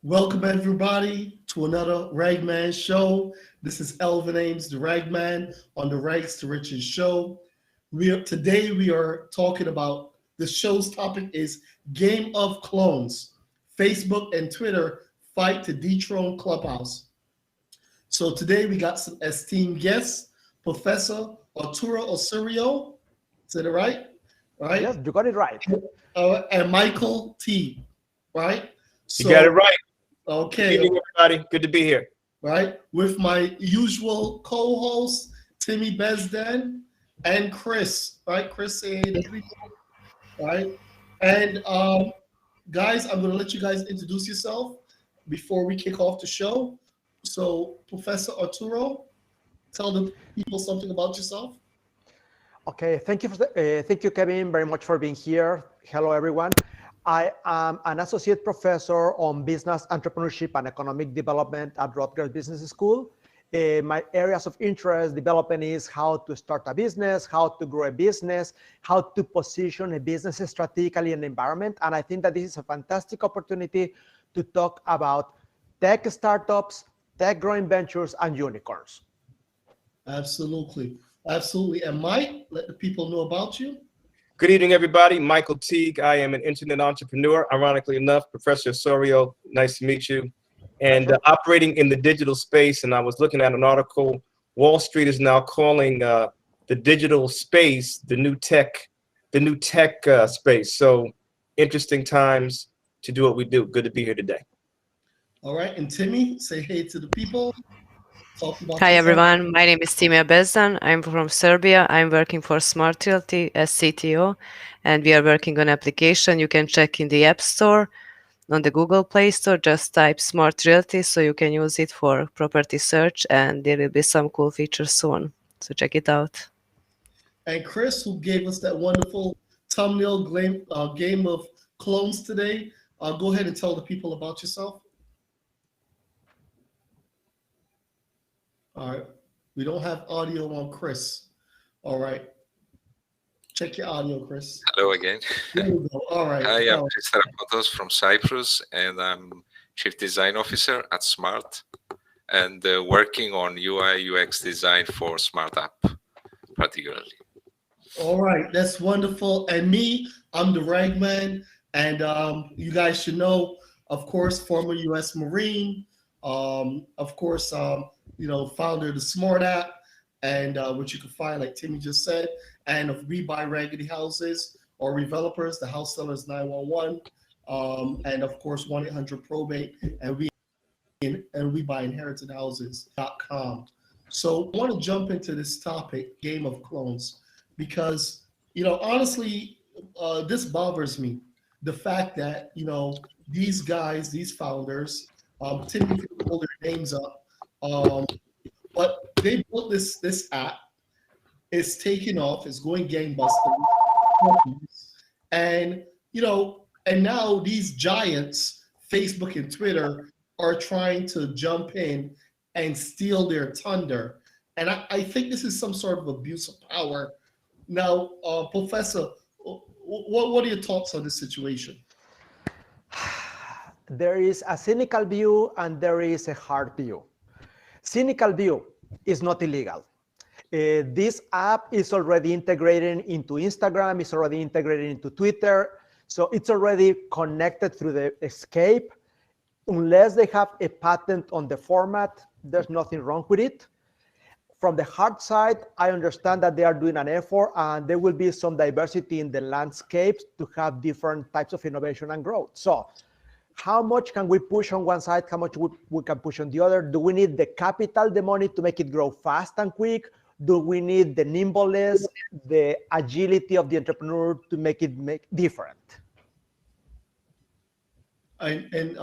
Welcome everybody to another Ragman show. This is elvinames, the Ragman on the Rags to Riches show. Today we are talking about the show's topic is Game of Clones. Facebook and Twitter fight to dethrone Clubhouse. So today we got some esteemed guests, Professor Arturo Osorio. Is that right? Right? Yes, you got it right. And Michael Teague. Right? You got it right. Okay. Good evening, everybody. Good to be here. Right? With my usual co-host, Timmy Besden and Chris. Right? Chris, say hey to people. Right? And guys, I'm going to let you guys introduce yourself before we kick off the show. So, Professor Arturo, tell the people something about yourself. Okay, thank you, Kevin, very much for being here. Hello, everyone. I am an associate professor on business entrepreneurship and economic development at Rutgers Business School. My areas of interest development is how to start a business, how to grow a business, how to position a business strategically in the environment. And I think that this is a fantastic opportunity to talk about tech startups, tech growing ventures, and unicorns. Absolutely. Absolutely. And Mike, let the people know about you. Good evening, everybody. Michael Teague. I am an internet entrepreneur. Ironically enough, Professor Osorio, nice to meet you. And operating in the digital space, and I was looking at an article, Wall Street is now calling the digital space the new tech space. So interesting times to do what we do. Good to be here today. All right. And Timmy, say hey to the people. Hi everyone, my name is Timia Bezdan. I'm from Serbia. I'm working for Smartrealty as CTO, and we are working on application. You can check in the App Store, on the Google Play Store. Just type Smartrealty so you can use it for property search, and there will be some cool features soon. So check it out. And Chris, who gave us that wonderful thumbnail game of clones today, go ahead and tell the people about yourself. All right. We don't have audio on Chris. All right. Check your audio, Chris. Hello again. There we go. All right. Hi, I'm Mr. Apotos from Cyprus, and I'm Chief Design Officer at Smart, and working on UI UX design for Smartapp, particularly. All right. That's wonderful. And me, I'm the Ragman, and you guys should know, of course, former U.S. Marine, of course, founder of the smartapp, and which you can find, like Timmy just said, and if we buy raggedy houses or redevelopers, the house sellers 911, and of course 1-800-probate, and we buy inheritedhouses.com. So I want to jump into this topic, Game of Clones, because honestly, this bothers me. The fact that these guys, these founders, Timmy can pull their names up. But they built this app. It's taking off. It's going gangbusters, and and now these giants, Facebook and Twitter, are trying to jump in and steal their thunder. And I think this is some sort of abuse of power. Now, Professor, what are your thoughts on this situation? There is a cynical view and there is a hard view. Cynical view is not illegal. This app is already integrated into Instagram, it's already integrated into Twitter, so it's already connected through the escape. Unless they have a patent on the format, there's nothing wrong with it. From the hard side, I understand that they are doing an effort and there will be some diversity in the landscapes to have different types of innovation and growth. So how much can we push on one side? How much we can push on the other? Do we need the capital, the money to make it grow fast and quick? Do we need the nimbleness, the agility of the entrepreneur to make it different? And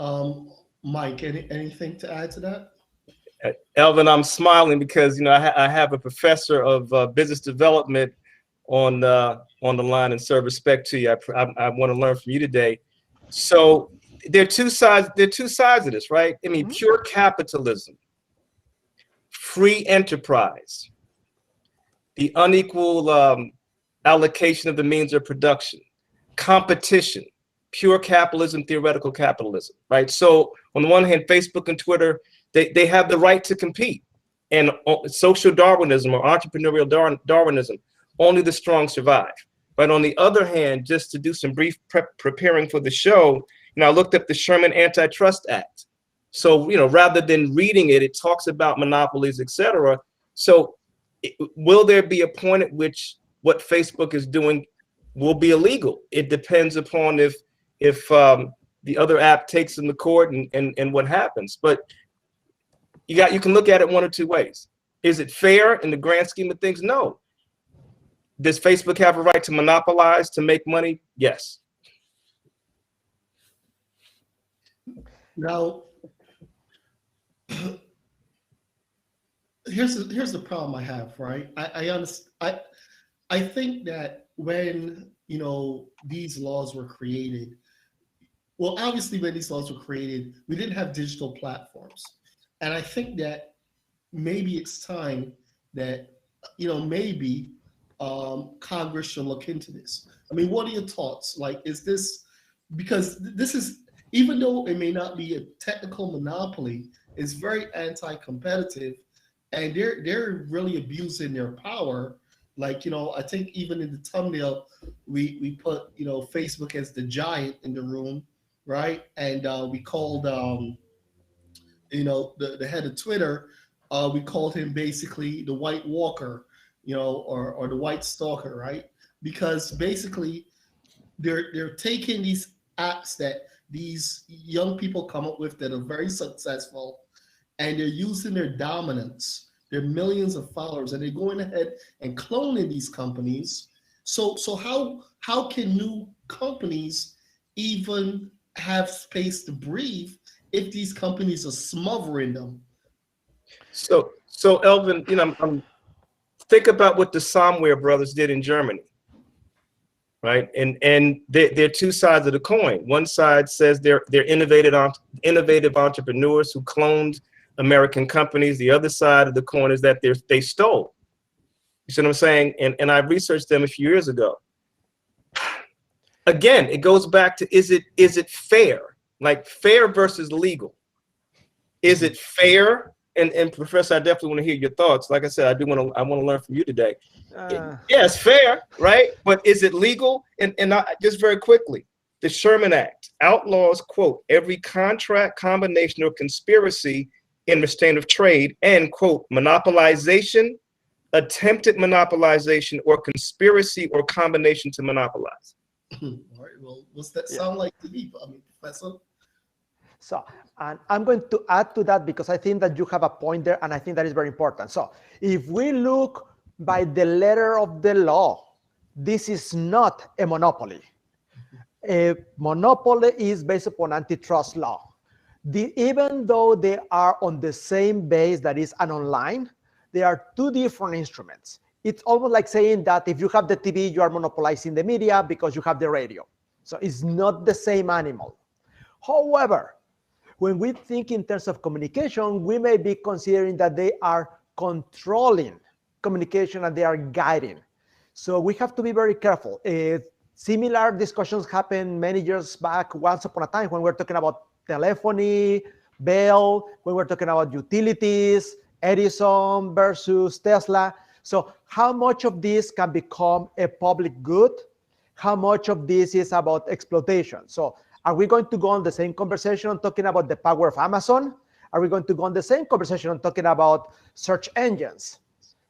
Mike, anything to add to that? Elvin, I'm smiling because I have a professor of business development on the line, and so respect to you. I want to learn from you today. So there are two sides. There are two sides of this, right? I mean, pure capitalism, free enterprise, the unequal allocation of the means of production, competition, pure capitalism, theoretical capitalism, right? So on the one hand, Facebook and Twitter, they have the right to compete. And social Darwinism or entrepreneurial Darwinism, only the strong survive. But on the other hand, just to do some brief preparing for the show, I looked up the Sherman Antitrust Act. So, rather than reading it, it talks about monopolies, etc. So will there be a point at which what Facebook is doing will be illegal? It depends upon if the other app takes them to court and what happens. But you can look at it one or two ways. Is it fair in the grand scheme of things? No. Does Facebook have a right to monopolize, to make money? Yes. Now, here's the problem I have, right? I think that when these laws were created, well, obviously when these laws were created, we didn't have digital platforms, and I think that maybe it's time that maybe Congress should look into this. I mean, what are your thoughts? Like, is this, because this is, even though it may not be a technical monopoly, it's very anti-competitive, and they're really abusing their power. Like, I think even in the thumbnail, we put, Facebook as the giant in the room, right? And we called, the head of Twitter, we called him basically the White Walker, or the White Stalker, right? Because basically they're taking these apps that these young people come up with that are very successful, and they're using their dominance, their millions of followers, and they're going ahead and cloning these companies. So how can new companies even have space to breathe if these companies are smothering them? So Elvin, think about what the Somewhere brothers did in Germany, right? And they're two sides of the coin. One side says they're innovative entrepreneurs who cloned American companies. The other side of the coin is that they stole. You see what I'm saying? And I researched them a few years ago. Again, it goes back to, is it fair? Like, fair versus legal. Is it fair? And Professor, I definitely want to hear your thoughts. Like I said, I want to learn from you today. Yeah, it's fair, right? But is it legal? And just very quickly, the Sherman Act outlaws, quote, every contract, combination, or conspiracy in restraint of trade, and, quote, monopolization, attempted monopolization, or conspiracy or combination to monopolize. All right. Well, what's that sound like to me? I mean, Professor? So, and I'm going to add to that because I think that you have a point there, and I think that is very important. So if we look by the letter of the law, this is not a monopoly. A monopoly is based upon antitrust law. Even though they are on the same base, that is an online, they are two different instruments. It's almost like saying that if you have the TV, you are monopolizing the media because you have the radio. So it's not the same animal. However, when we think in terms of communication, we may be considering that they are controlling communication and they are guiding. So we have to be very careful. Similar discussions happened many years back, once upon a time, when we're talking about telephony, Bell, when we're talking about utilities, Edison versus Tesla. So how much of this can become a public good? How much of this is about exploitation? So are we going to go on the same conversation on talking about the power of Amazon? Are we going to go on the same conversation on talking about search engines?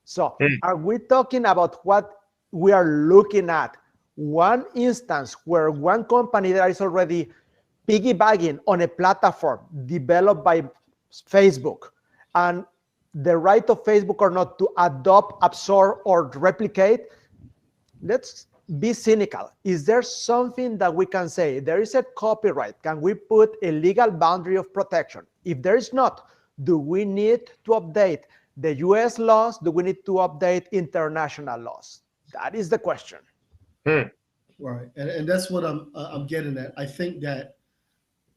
So are we talking about what we are looking at? One instance where one company that is already piggybacking on a platform developed by Facebook, and the right of Facebook or not to adopt, absorb, or replicate. Let's be cynical. Is there something that we can say? There is a copyright. Can we put a legal boundary of protection? If there is not, do we need to update the US laws? Do we need to update international laws? That is the question. Right, and that's what I'm getting at. I think that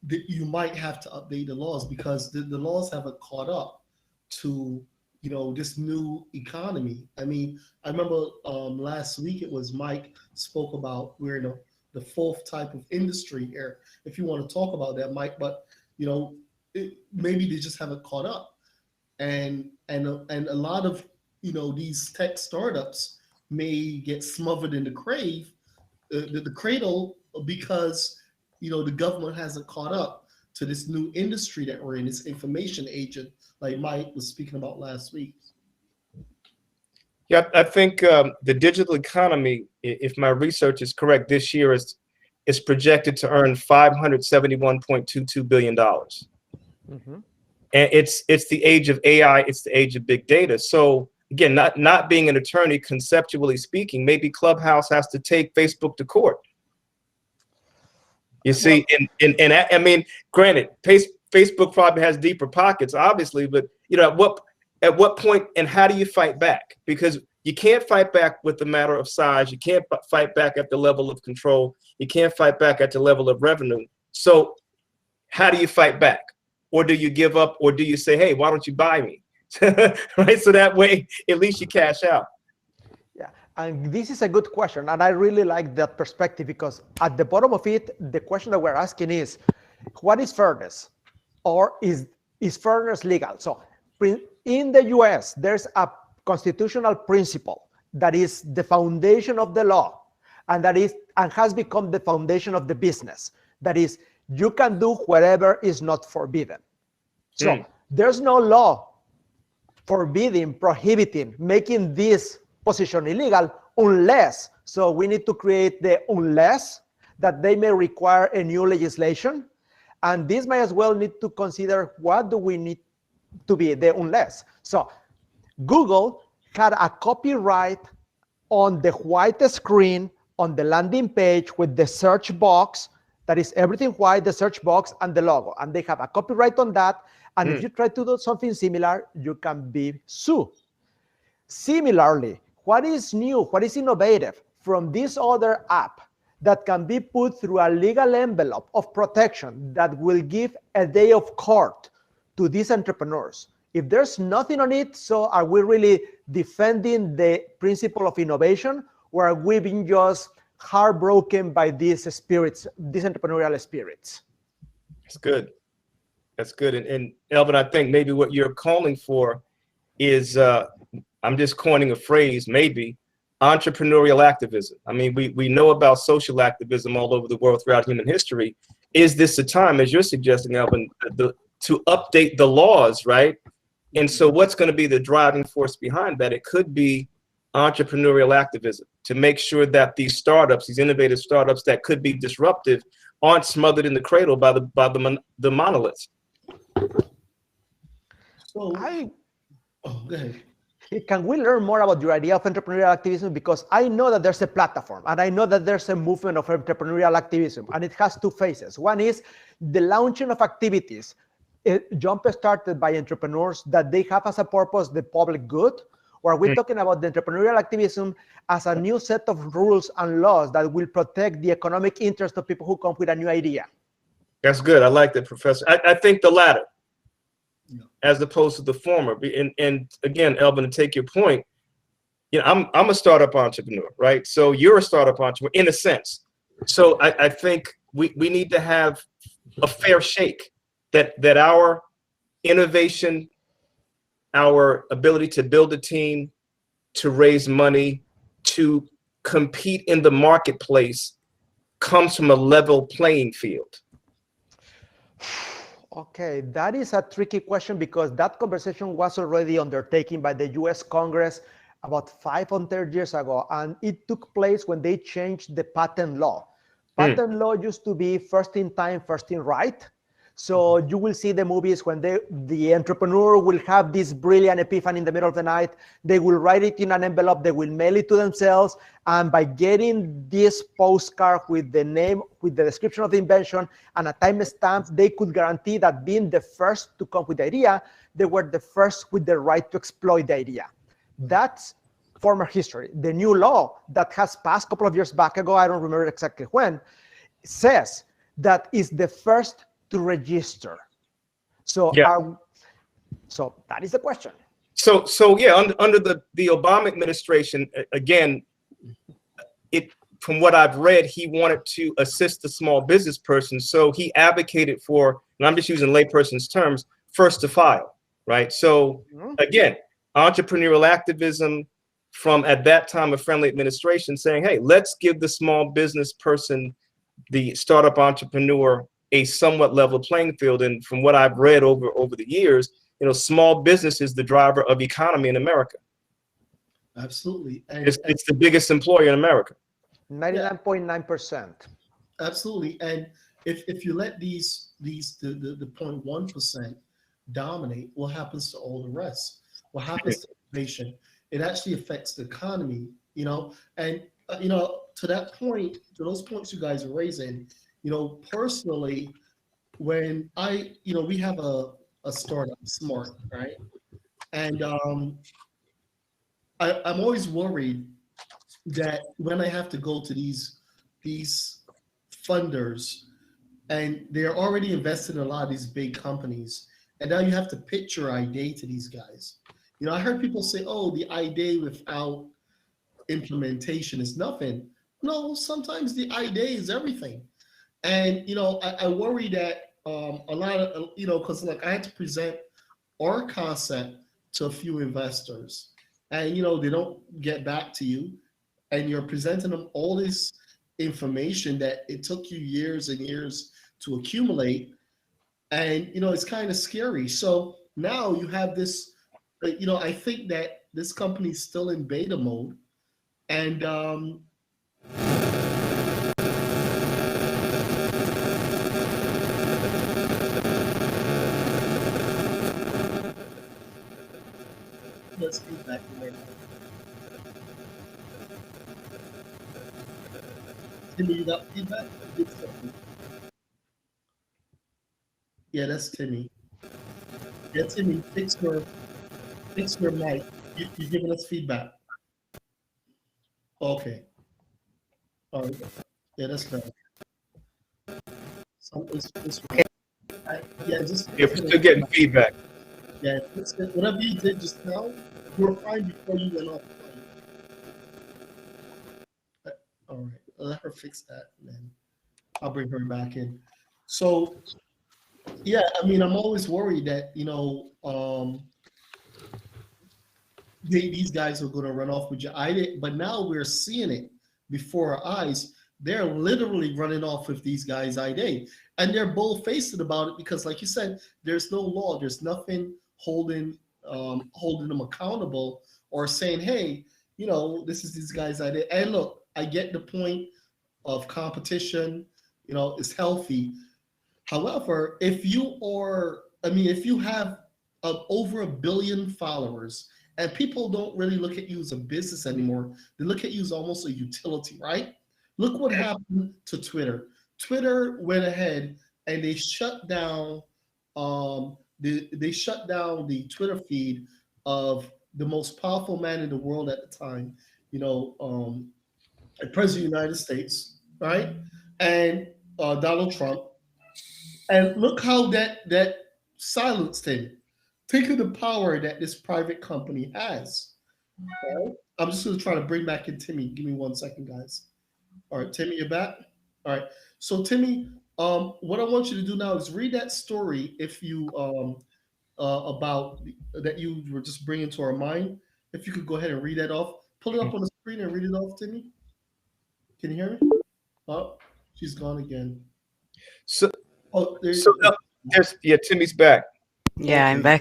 you might have to update the laws because the laws haven't caught up to this new economy. I mean, I remember last week it was Mike spoke about we're in the fourth type of industry here, if you want to talk about that, Mike. But maybe they just haven't caught up, and a lot of these tech startups may get smothered in the cradle because the government hasn't caught up to this new industry that we're in, this information agent, like Mike was speaking about last week. Yeah, I think the digital economy, if my research is correct, this year is projected to earn $571.22 billion. Mm-hmm. And it's the age of AI, it's the age of big data. So again, not being an attorney, conceptually speaking, maybe Clubhouse has to take Facebook to court. You see, and I mean, granted, Facebook probably has deeper pockets, obviously, but at what point and how do you fight back? Because you can't fight back with the matter of size. You can't fight back at the level of control. You can't fight back at the level of revenue. So how do you fight back? Or do you give up? Or do you say, hey, why don't you buy me? Right? So that way, at least you cash out. Yeah, and this is a good question. And I really like that perspective, because at the bottom of it, the question that we're asking is, what is fairness? Or is fairness legal? So in the US, there's a constitutional principle that is the foundation of the law, and has become the foundation of the business. That is, you can do whatever is not forbidden. So there's no law forbidding, prohibiting, making this position illegal unless, so we need to create the unless, that they may require a new legislation. And this may as well need to consider, what do we need to be the unless? So Google had a copyright on the white screen on the landing page with the search box, that is everything white, the search box and the logo. And they have a copyright on that. And if you try to do something similar, you can be sued. Similarly, what is new, what is innovative from this other app that can be put through a legal envelope of protection that will give a day of court to these entrepreneurs? If there's nothing on it, so are we really defending the principle of innovation, or are we being just heartbroken by these spirits, these entrepreneurial spirits? That's good. That's good. And Elvin, I think maybe what you're calling for is, I'm just coining a phrase, maybe, entrepreneurial activism. I mean, we know about social activism all over the world throughout human history. Is this a time, as you're suggesting, Elvin, to update the laws, right? And so what's going to be the driving force behind that? It could be entrepreneurial activism, to make sure that these startups, these innovative startups that could be disruptive, aren't smothered in the cradle by the monoliths. So, go ahead. Can we learn more about your idea of entrepreneurial activism? Because I know that there's a platform, and I know that there's a movement of entrepreneurial activism, and it has two phases. One is the launching of activities jump-started by entrepreneurs that they have as a purpose the public good, or we're talking about the entrepreneurial activism as a new set of rules and laws that will protect the economic interest of people who come with a new idea. That's good. I like that, Professor. I think the latter, as opposed to the former. And again, Elvin, to take your point, I'm a startup entrepreneur, right? So you're a startup entrepreneur in a sense. So I think we need to have a fair shake, that our innovation, our ability to build a team, to raise money, to compete in the marketplace comes from a level playing field. Okay, that is a tricky question, because that conversation was already undertaken by the US Congress about 500 years ago, and it took place when they changed the patent law. Patent law used to be first in time, first in right. So you will see the movies when the entrepreneur will have this brilliant epiphany in the middle of the night. They will write it in an envelope, they will mail it to themselves, and by getting this postcard with the name, with the description of the invention and a time stamp, they could guarantee that being the first to come with the idea, they were the first with the right to exploit the idea. That's former history. The new law that has passed a couple of years back ago, I don't remember exactly when, says that is the first to register. So, so that is the question. So yeah, under the Obama administration, again, from what I've read, he wanted to assist the small business person. So he advocated for, and I'm just using layperson's terms, first to file, right? So again, entrepreneurial activism from at that time a friendly administration saying, hey, let's give the small business person, the startup entrepreneur, a somewhat level playing field. And from what I've read over the years, small business is the driver of economy in America. Absolutely. And it's the biggest employer in America. 99.9%. Absolutely. And if you let the 0.1% dominate, what happens to all the rest? What happens to innovation? It actually affects the economy, and to that point, to those points you guys are raising, personally, when we have a startup, Smart, right? And I'm always worried that when I have to go to these funders, and they're already invested in a lot of these big companies, and now you have to pitch your idea to these guys. I heard people say, "Oh, the idea without implementation is nothing." No, sometimes the idea is everything. And I worry that a lot of because like I had to present our concept to a few investors, and they don't get back to you, and you're presenting them all this information that it took you years and years to accumulate, and it's kind of scary. So now you have this, I think that this company is still in beta mode, and let's feedback. Timmy, you got feedback? Yeah, that's Timmy. Yeah, Timmy, fix your mic. You're giving us feedback. Okay. All right. Yeah, that's better. Yeah, just You're still getting feedback. Yeah, whatever you did just now, you were fine before you went off. All right, let her fix that, and then I'll bring her back in. So, yeah, I mean, I'm always worried that these guys are going to run off with your idea, but now we're seeing it before our eyes. They're literally running off with these guys' idea, and they're bold-faced about it because, like you said, there's no law, there's nothing holding them accountable or saying, hey, this is these guys' idea. And look, I get the point of competition, is healthy. However, if you have over 1 billion followers, and people don't really look at you as a business anymore, they look at you as almost a utility, right? Look what happened to Twitter. Twitter went ahead and they shut down the Twitter feed of the most powerful man in the world at the time, President of the United States, right? And Donald Trump. And look how that silenced him. Think of the power that this private company has. Right? I'm just going to try to bring back in Timmy. Give me 1 second, guys. All right, Timmy, you're back. All right. So Timmy, what I want you to do now is read that story if you about that you were just bringing to our mind. If you could go ahead and read that off, pull it up on the screen and read it off, Timmy. Can you hear me? Oh, she's gone again. So, there's Timmy's back. Yeah, okay. I'm back.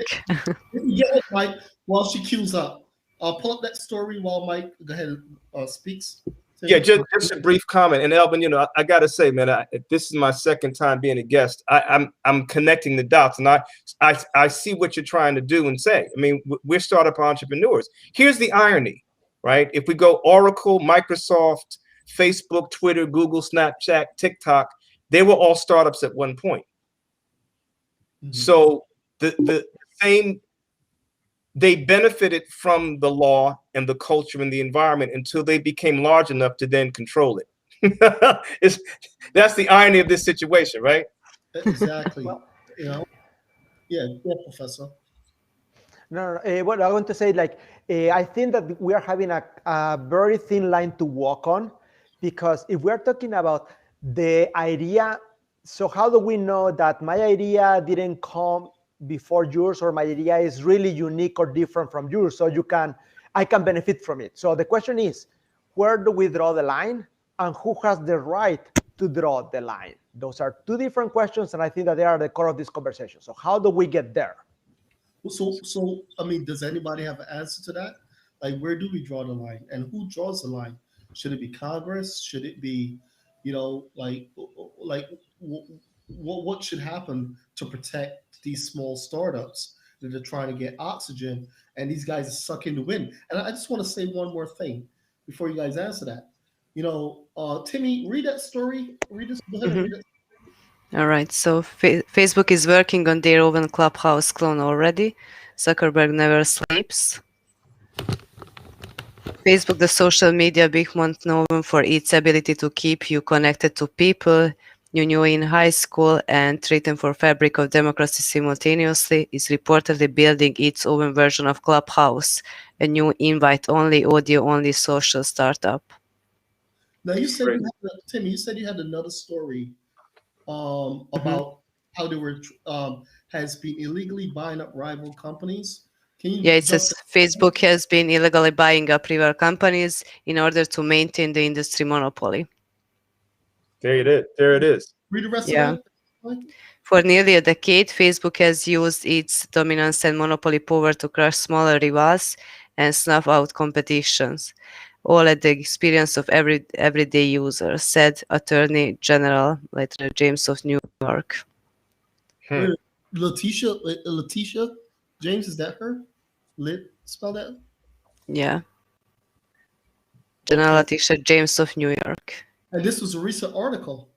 Yeah, Mike, while she queues up, pull up that story while Mike go ahead and speaks. Yeah, just a brief comment. And Elvin, I got to say, man, this is my second time being a guest. I'm connecting the dots, and I see what you're trying to do and say. I mean, we're startup entrepreneurs. Here's the irony, right? If we go Oracle, Microsoft, Facebook, Twitter, Google, Snapchat, TikTok, they were all startups at one point. Mm-hmm. So the same. They benefited from the law and the culture and the environment until they became large enough to then control it. That's the irony of this situation, right? Exactly. Yeah, Professor. No, what I want to say, I think that we are having a very thin line to walk on, Because if we're talking about the idea, so how do we know that my idea didn't come before yours, or my idea is really unique or different from yours, so I can benefit from it? So the question is, where do we draw the line, and who has the right to draw the line? Those are two different questions, and I think that they are the core of this conversation. So how do we get there? So I mean, does anybody have an answer to that? Like, where do we draw the line, and who draws the line? Should it be Congress? Should it be, what should happen to protect these small startups that are trying to get oxygen, and these guys are sucking the wind? And I just want to say one more thing before you guys answer that. Timmy, read that story. Read this. Go ahead and read it. All right, so Facebook is working on their own clubhouse clone already. Zuckerberg never sleeps. Facebook, the social media behemoth known for its ability to keep you connected to people you knew in high school and treat them for fabric of democracy simultaneously, is reportedly building its own version of Clubhouse, a new invite-only, audio-only social startup. Now, you said Timmy, you said you had another story about how they were has been illegally buying up rival companies. Can you? Yeah, it says Facebook has been illegally buying up rival companies in order to maintain the industry monopoly. There it is. There it is. Read the rest of that. For nearly a decade, Facebook has used its dominance and monopoly power to crush smaller rivals and snuff out competitions, all at the experience of everyday users, said Attorney General later James of New York. Letitia James, is that her? Spell that? Yeah. General Letitia James of New York. And this was a recent article.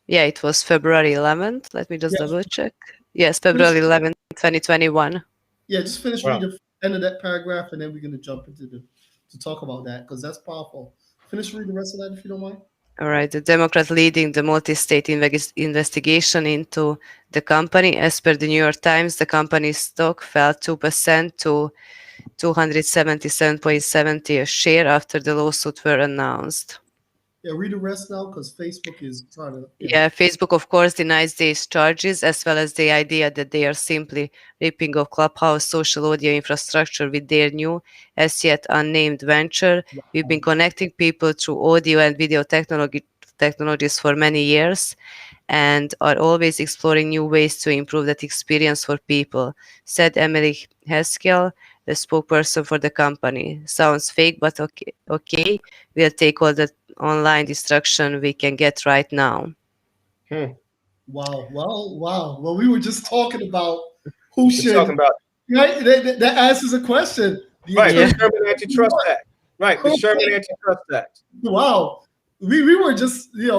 Yeah, it was February 11th. Let me just double check. Yes, February 11th, 2021. Yeah, just finish reading the end of that paragraph, and then we're going to jump into to talk about that, because that's powerful. Finish reading the rest of that if you don't mind. All right. The Democrat leading the multi-state investigation into the company. As per the New York Times, the company's stock fell 2% to 277.70 a share after the lawsuit were announced. Yeah, read the rest now, because Facebook is trying to... Yeah, Facebook, of course, denies these charges, as well as the idea that they are simply ripping off Clubhouse social audio infrastructure with their new, as yet unnamed venture. We've been connecting people through audio and video technologies for many years and are always exploring new ways to improve that experience for people, said Emily Haskell, the spokesperson for the company. Sounds fake, but okay. We'll take all the online destruction we can get right now. Wow. Well, we were just talking about who should... Right? That answers a question. Right, the Sherman Antitrust Act. Right, the Sherman Antitrust Act. Wow. We were just, the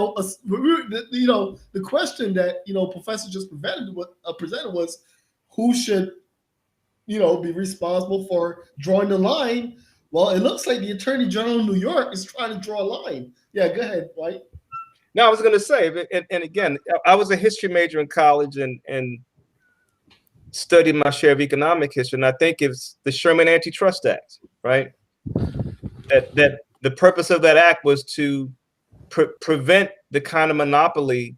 question that, Professor just presented was who should, be responsible for drawing the line. Well, it looks like the Attorney General of New York is trying to draw a line. Yeah, go ahead, White. No, I was going to say, and again, I was a history major in college and studied my share of economic history, and I think it's the Sherman Antitrust Act, right? That the purpose of that act was to prevent the kind of monopoly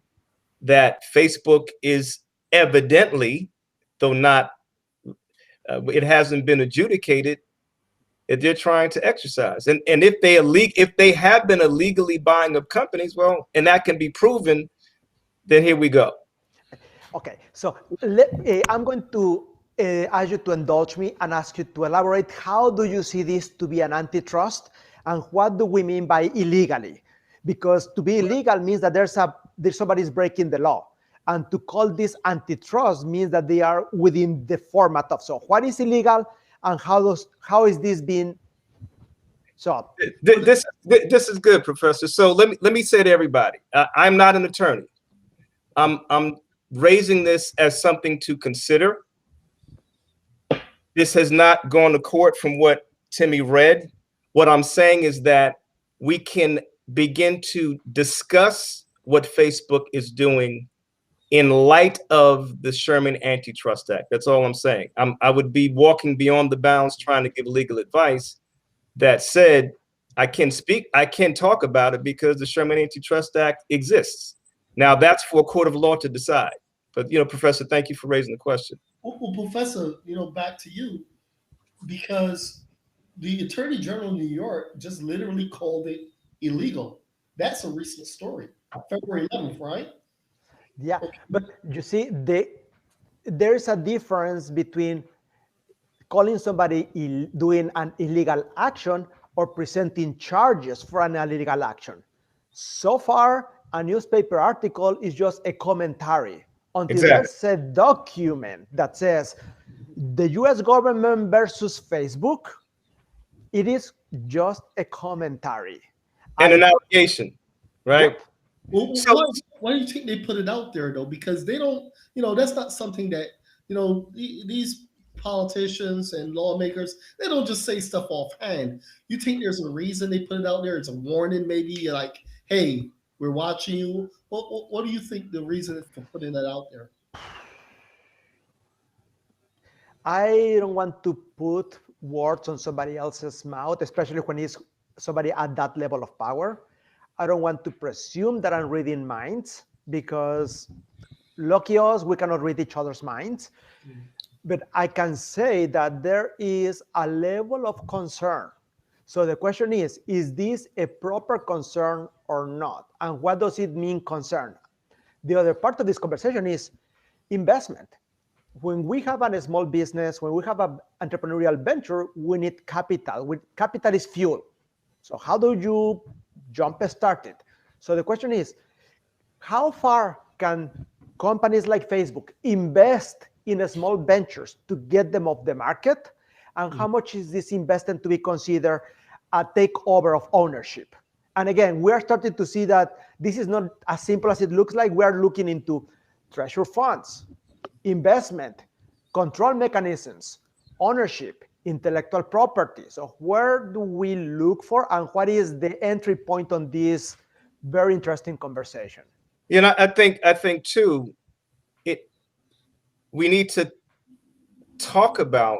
that Facebook is evidently, though not, it hasn't been adjudicated, that they're trying to exercise. And if they have been illegally buying up companies, well, and that can be proven, then here we go. Okay, so I'm going to ask you to indulge me and ask you to elaborate. How do you see this to be an antitrust, and what do we mean by illegally? Because to be illegal means that there's somebody's breaking the law, and to call this antitrust means that they are within the format of. So what is illegal, and how is this being solved? This is good, Professor. So let me say to everybody, I'm not an attorney. I'm raising this as something to consider. This has not gone to court from what Timmy read. What I'm saying is that we can begin to discuss what Facebook is doing in light of the Sherman Antitrust Act. That's all I'm saying. I would be walking beyond the bounds trying to give legal advice. That said, I can talk about it because the Sherman Antitrust Act exists. Now that's for a court of law to decide. But, Professor, thank you for raising the question. Well, Professor, back to you, because the Attorney General of New York just literally called it illegal. That's a recent story, February 11th, right? Yeah, but you see, there is a difference between calling somebody doing an illegal action or presenting charges for an illegal action. So far, a newspaper article is just a commentary until there's a document that says the US government versus Facebook. It is just a commentary. And an allegation, right? Yep. Well, why do you think they put it out there, though? Because they don't, that's not something that, these politicians and lawmakers, they don't just say stuff offhand. You think there's a reason they put it out there? It's a warning, maybe like, hey, we're watching you. What do you think the reason for putting that out there? I don't want to put words on somebody else's mouth, especially when it's somebody at that level of power. I don't want to presume that I'm reading minds, because lucky us, we cannot read each other's minds. But I can say that there is a level of concern. So the question is this a proper concern or not? And what does it mean, concern? The other part of this conversation is investment. When we have a small business, when we have an entrepreneurial venture, we need capital. Capital is fuel. So how do you jump start it? So the question is, how far can companies like Facebook invest in small ventures to get them off the market? And how much is this investment to be considered a takeover of ownership? And again, we are starting to see that this is not as simple as it looks like. We are looking into treasury funds, investment, control mechanisms, ownership, intellectual property. So where do we look for, and what is the entry point on this very interesting conversation? I think too, we need to talk about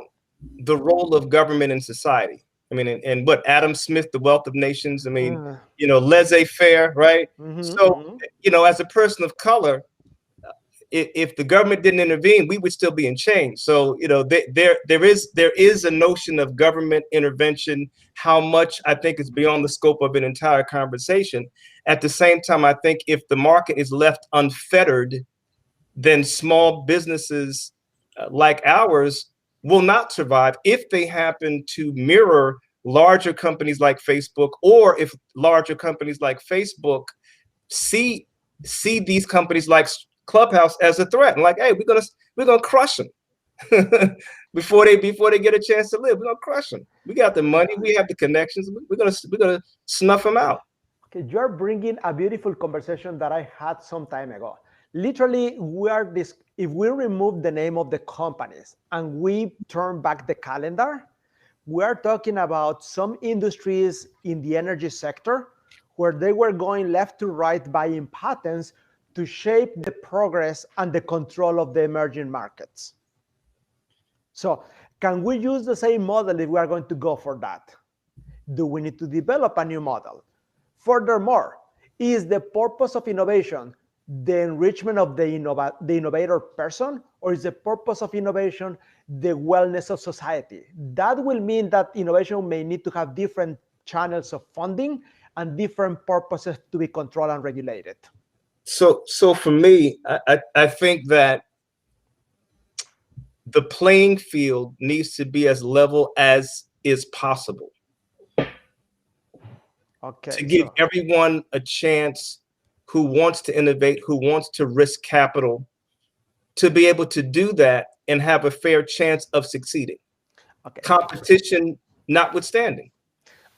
the role of government in society. I mean, and what Adam Smith, The Wealth of Nations, I mean, laissez-faire, right? So, as a person of color, if the government didn't intervene, we would still be in chains. So, there is a notion of government intervention. How much, I think, is beyond the scope of an entire conversation. At the same time, I think if the market is left unfettered, then small businesses like ours will not survive if they happen to mirror larger companies like Facebook, or if larger companies like Facebook see these companies like Clubhouse as a threat, and like, hey, we're gonna crush them before they get a chance to live. We're gonna crush them. We got the money, we have the connections. We're gonna snuff them out. Okay, you're bringing a beautiful conversation that I had some time ago. Literally, if we remove the name of the companies and we turn back the calendar, we're talking about some industries in the energy sector where they were going left to right buying patents to shape the progress and the control of the emerging markets. So can we use the same model if we are going to go for that? Do we need to develop a new model? Furthermore, is the purpose of innovation the enrichment of the innovator person, or is the purpose of innovation the wellness of society? That will mean that innovation may need to have different channels of funding and different purposes to be controlled and regulated. So for me, I think that the playing field needs to be as level as is possible. Okay. To give everyone a chance who wants to innovate, who wants to risk capital, to be able to do that and have a fair chance of succeeding. Okay. Competition notwithstanding.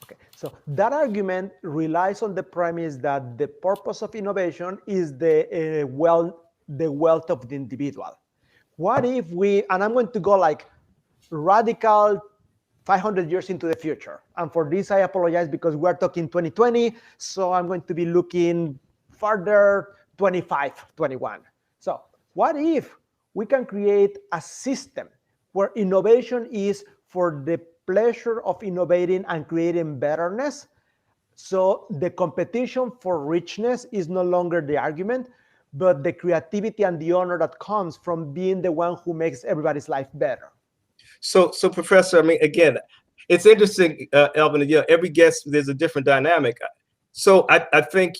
Okay, so that argument relies on the premise that the purpose of innovation is the wealth of the individual. What if and I'm going to go like radical 500 years into the future. And for this, I apologize because we're talking 2020. So I'm going to be looking further 25, 21. So what if we can create a system where innovation is for the pleasure of innovating and creating betterness, So the competition for richness is no longer the argument, but the creativity and the honor that comes from being the one who makes everybody's life better. So Professor, I mean, again, it's interesting, Elvin. Yeah, every guest there's a different dynamic. So I think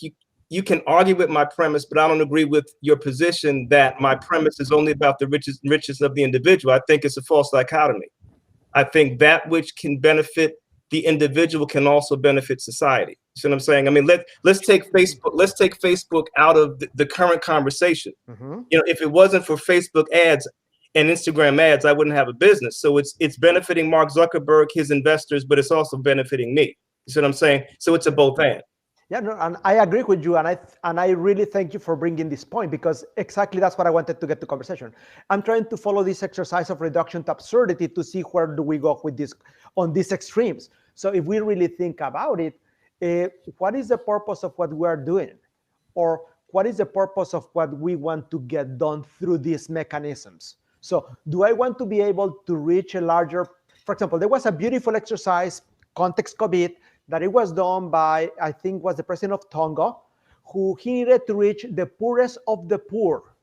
you can argue with my premise, but I don't agree with your position that my premise is only about the richest of the individual. I think it's a false dichotomy. I think that which can benefit the individual can also benefit society. You see what I'm saying? I mean, let's take Facebook. Let's take Facebook out of the current conversation. You know, if it wasn't for Facebook ads and Instagram ads, I wouldn't have a business. So it's benefiting Mark Zuckerberg, his investors, but it's also benefiting me. You see what I'm saying? So it's a both and. Yeah, no, and I agree with you, and I really thank you for bringing this point, because exactly that's what I wanted to get to conversation. I'm trying to follow this exercise of reduction to absurdity to see where do we go with this on these extremes. So if we really think about it, what is the purpose of what we are doing, or what is the purpose of what we want to get done through these mechanisms? So do I want to be able to reach a larger, for example, there was a beautiful exercise, context COVID, that it was done by, I think was the president of Tonga, who he needed to reach the poorest of the poor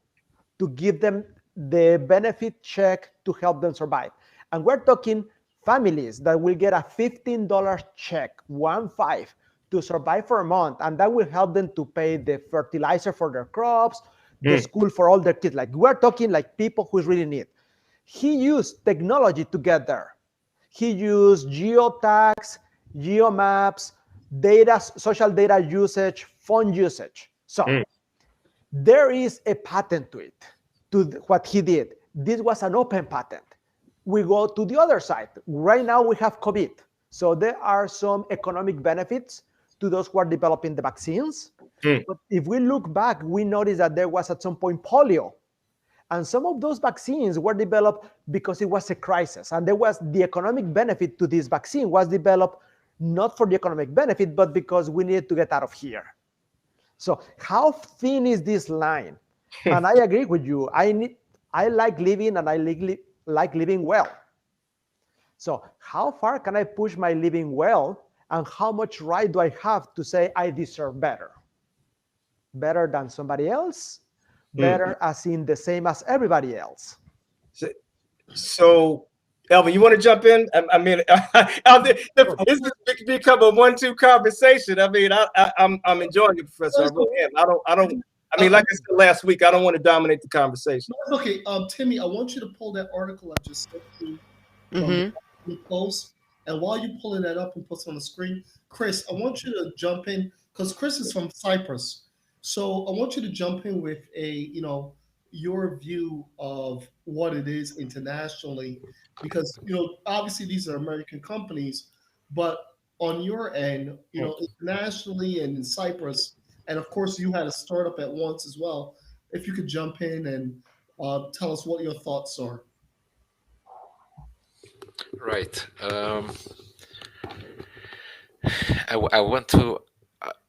to give them the benefit check to help them survive. And we're talking families that will get a $15 check, 1-5, to survive for a month. And that will help them to pay the fertilizer for their crops, the school for all their kids. Like, we're talking like people who really need. He used technology to get there. He used geotags, geomaps, data, social data usage, phone usage. So there is a patent to it, to what he did. This was an open patent. We go to the other side. Right now we have COVID. So there are some economic benefits to those who are developing the vaccines. But if we look back, we notice that there was at some point polio. And some of those vaccines were developed because it was a crisis. And there was the economic benefit to this vaccine was developed not for the economic benefit, but because we needed to get out of here. So how thin is this line? And I agree with you. I like living, and I like living well. So how far can I push my living well, and how much right do I have to say I deserve better? Better than somebody else? Better as in the same as everybody else? So Elvin, you want to jump in? I mean, this has become a 1-2 conversation. I mean, I'm enjoying it, Professor. I really am. I mean, like I said last week, I don't want to dominate the conversation. Okay, Timmy, I want you to pull that article I just sent you from the post. And while you're pulling that up and put it on the screen, Chris, I want you to jump in, because Chris is from Cyprus. So I want you to jump in with your view of what it is internationally, because obviously these are American companies, but on your end, internationally and in Cyprus, and of course you had a startup at once as well. If you could jump in and tell us what your thoughts are. Right. I want to.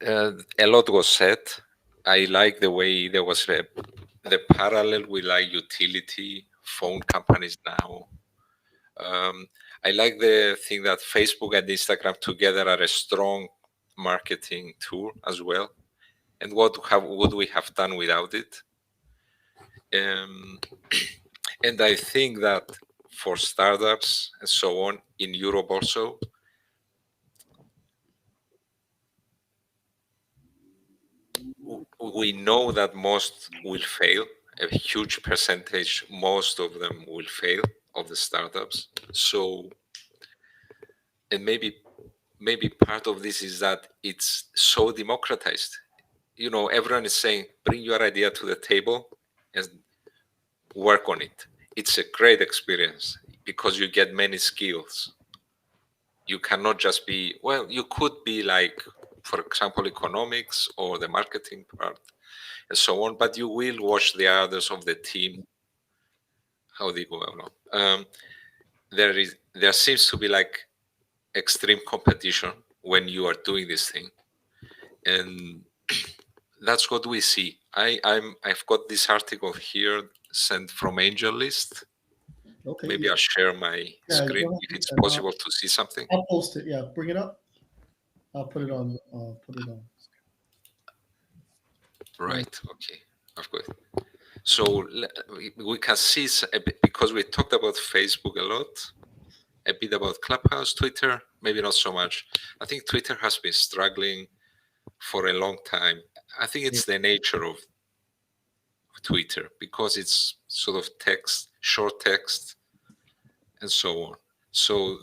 A lot was said. I like the way there was the parallel with like utility phone companies now. I like the thing that Facebook and Instagram together are a strong marketing tool as well. And what would we have done without it? And I think that for startups and so on in Europe also, we know that most will fail. A huge percentage, most of them will fail, of the startups. So, and maybe part of this is that it's so democratized. Everyone is saying, bring your idea to the table and work on it. It's a great experience because you get many skills. You cannot just be, you could be like, for example, economics or the marketing part and so on, but you will watch the others of the team, how they go along. There seems to be like extreme competition when you are doing this thing. And that's what we see. I've got this article here sent from AngelList. Okay. Maybe I'll share my screen if it's possible to see something. I'll post it. Yeah, bring it up. I'll put it on. Put it on. Right. Okay. Of course. So we can see a bit, because we talked about Facebook a lot, a bit about Clubhouse, Twitter, maybe not so much. I think Twitter has been struggling for a long time. I think it's the nature of Twitter, because it's sort of text, short text, and so on. So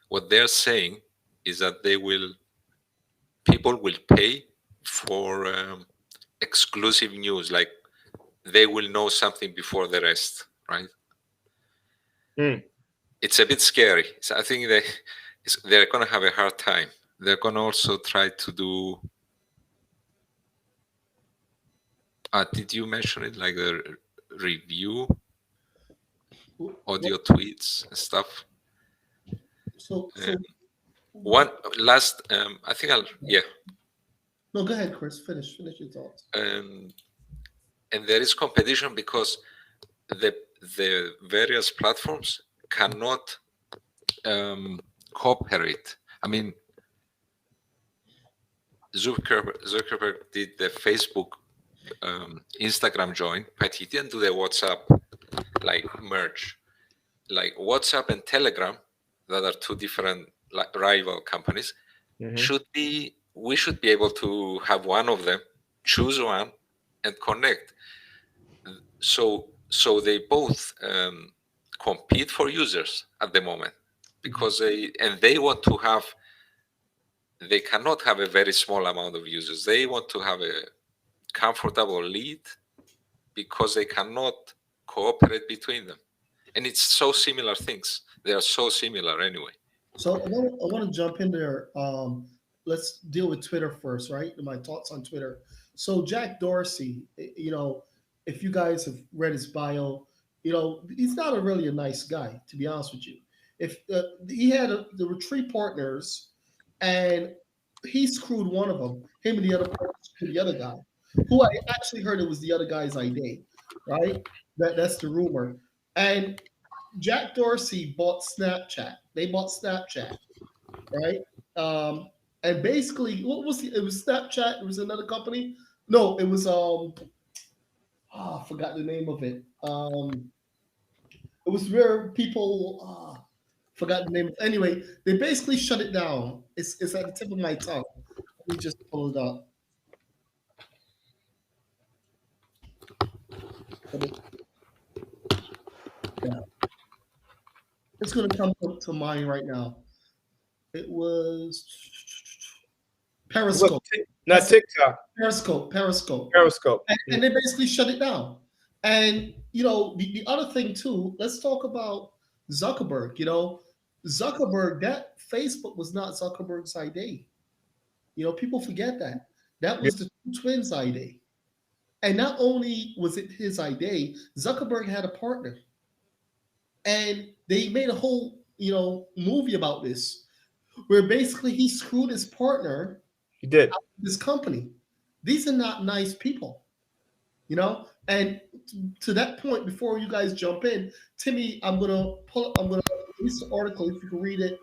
what they're saying is that people will pay for exclusive news, like they will know something before the rest, right? It's a bit scary. So I think they're going to have a hard time. They're going to also try to do. Did you mention it, like the review audio tweets and stuff? So one last, I think yeah. No, go ahead, Chris. Finish your thoughts. And there is competition because the various platforms cannot cooperate. I mean, Zuckerberg did the Facebook, Instagram join, but he didn't do the WhatsApp like merge. Like WhatsApp and Telegram, that are two different rival companies, we should be able to have one of them, choose one, and connect. So they both compete for users at the moment, because they want to have. They cannot have a very small amount of users. They want to have a comfortable lead, because they cannot cooperate between them. And it's so similar things. They are so similar anyway. So I want to jump in there. Let's deal with Twitter first, right? My thoughts on Twitter. So Jack Dorsey, if you guys have read his bio, he's not really a nice guy, to be honest with you. If he had there were three partners, and he screwed one of them. Him and the other partner screwed the other guy, who I actually heard it was the other guy's idea, right? That's the rumor. And Jack Dorsey bought Snapchat. They bought Snapchat, right? And basically, what was it? It was Snapchat. It was another company. No, it was I forgot the name of it. It was where people forgot the name. Anyway, they basically shut it down. It's at the tip of my tongue. Let me just pull it up. Yeah. It's going to come to mind right now. It was Periscope. Not TikTok. Periscope. And they basically shut it down. And, the other thing, too, let's talk about Zuckerberg. Zuckerberg, that Facebook was not Zuckerberg's idea. People forget that. That was the two twins' idea. And not only was it his idea, Zuckerberg had a partner. And they made a whole, movie about this, where basically he screwed his partner. He did. Out of this company. These are not nice people, And to that point, before you guys jump in, Timmy, I'm gonna release the article, if you can read it,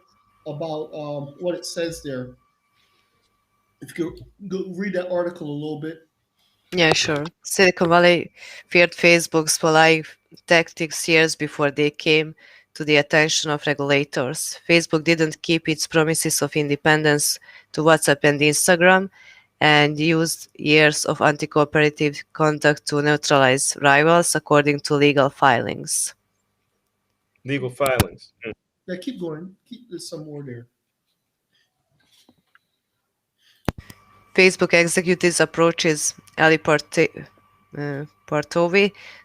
about what it says there. If you could read that article a little bit. Yeah, sure. Silicon Valley feared Facebook's polite tactics years before they came to the attention of regulators. Facebook didn't keep its promises of independence to WhatsApp and Instagram, and used years of anti-cooperative conduct to neutralize rivals, according to legal filings. Legal filings. Yeah, keep going. There's some more there. Facebook executives approaches Ali Partovi,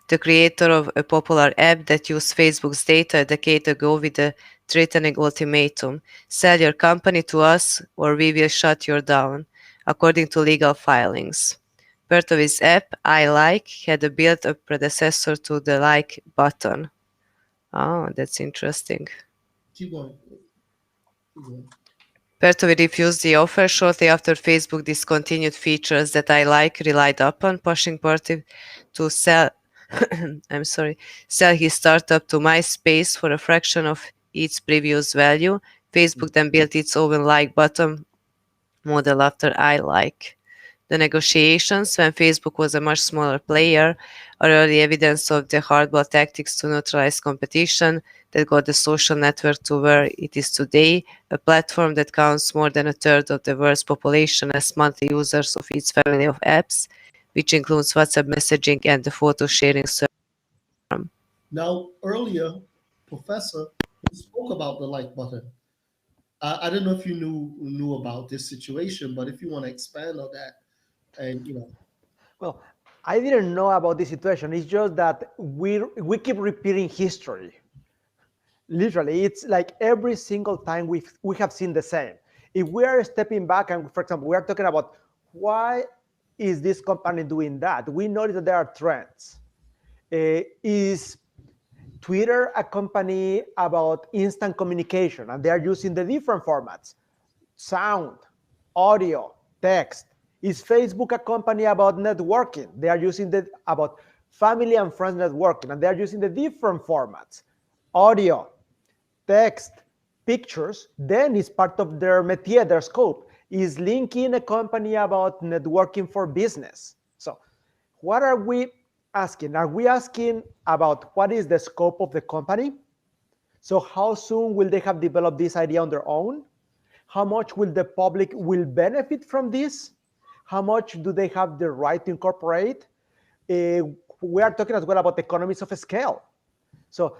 the creator of a popular app that used Facebook's data a decade ago, with a threatening ultimatum: sell your company to us or we will shut you down, according to legal filings. Partovi's app, I Like, had a built-up predecessor to the like button. Oh, that's interesting. Keep going. Partovi refused the offer shortly after Facebook discontinued features that I Like relied upon, pushing Partovi to sell his startup to MySpace for a fraction of its previous value. Facebook then built its own like button model after I like. The negotiations, when Facebook was a much smaller player, are early evidence of the hardball tactics to neutralize competition that got the social network to where it is today, a platform that counts more than a third of the world's population as monthly users of its family of apps, which includes WhatsApp messaging and the photo sharing service. Now, earlier, Professor, you spoke about the like button. I don't know if you knew about this situation, but if you want to expand on that, and Well, I didn't know about this situation. It's just that we keep repeating history. Literally, it's like every single time we have seen the same. If we are stepping back and, for example, we are talking about why is this company doing that, we notice that there are trends. Is Twitter a company about instant communication, and they are using the different formats: sound, audio, text? Is Facebook a company about networking? They are using about family and friends networking, and they are using the different formats: audio, text, pictures. Then it's part of their métier, their scope. Is LinkedIn a company about networking for business? So what are we asking? Are we asking about what is the scope of the company? So how soon will they have developed this idea on their own? How much will the public will benefit from this? How much do they have the right to incorporate? We are talking as well about economies of scale. So